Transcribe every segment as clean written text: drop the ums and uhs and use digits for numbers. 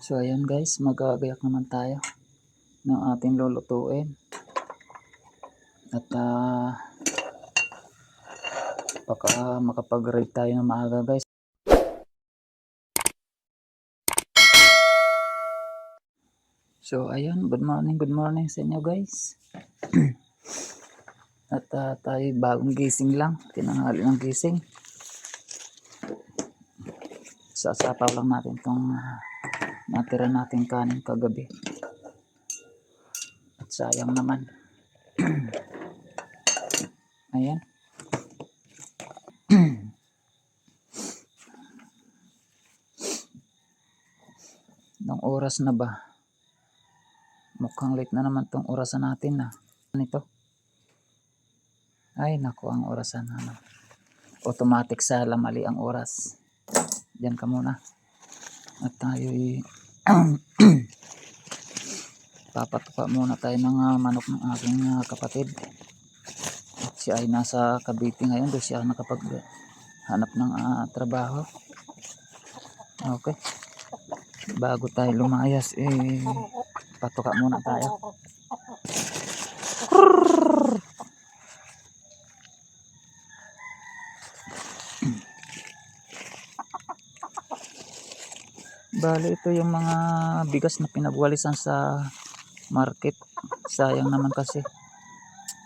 So ayan guys, magagayak naman tayo ng ating lulutuin. At baka makapag-read tayo ng maaga guys. So ayan, good morning sa inyo guys. At tayo bagong gising lang, tinanghali ng gising. Sasapaw lang natin itong natira natin kanin kagabi. At sayang naman. Ayan. Nung oras na ba? Mukhang late na naman tong orasan natin na. Ano ito? Ay naku, ang orasan na. Automatic sala, mali ang oras. Diyan ka muna. At tayo'y papatuka muna tayo ng manok ng aking kapatid. At siya ay nasa Cavite ngayon. Doon siya nakapaghanap ng trabaho. Okay. Bago tayo lumayas, patuka muna tayo. Bali ito yung mga bigas na pinagwalisan sa market. Sayang naman kasi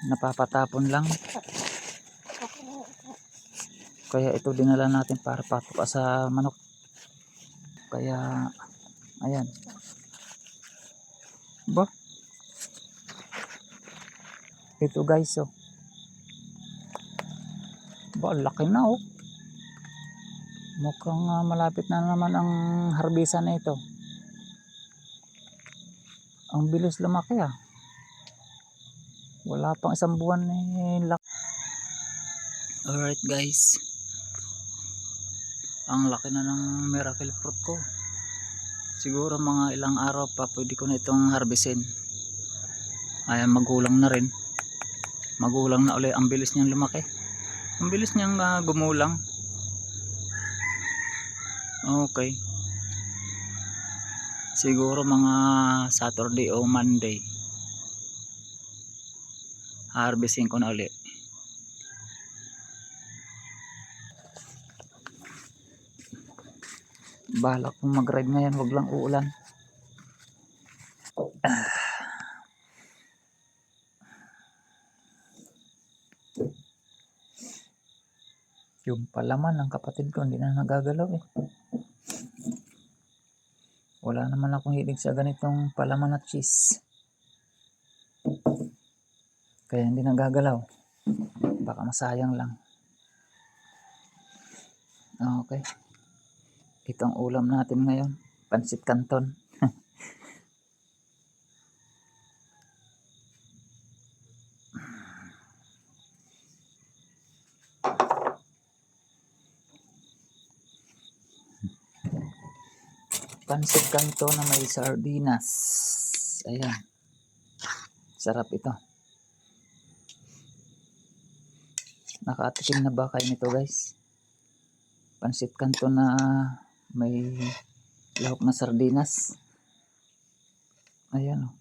napapatapon lang. Kaya ito dinala natin para patuka sa manok. Kaya ayan. Ba? Ito guys, oh. Ba, laki na, oh. Mukhang malapit na naman ang harbisan na ito. Ang bilis lumaki, ah. Wala pang isang buwan laki. Alright guys. Ang laki na ng miracle fruit ko. Siguro mga ilang araw pa pwede ko na itong harbisin. Ayan, magulang na rin. Magulang na ulit. Ang bilis niyang lumaki. Ang bilis niyang gumulang. Okay. Siguro mga Saturday o Monday harvesting ko na ulit. Balak kong mag-ride ngayon, wag lang uulan. Yung palaman ng kapatid ko hindi na nagagalaw eh. Wala naman akong hilig sa ganitong palaman at cheese. Kaya hindi nagagalaw. Baka masayang lang. Okay. Itong ulam natin ngayon, pansit canton. Pansit canton na may sardinas. Ayan. Sarap ito. Nakatikim na ba kayo nito guys? Pansit canton na may lahok na sardinas. Ayan, oh.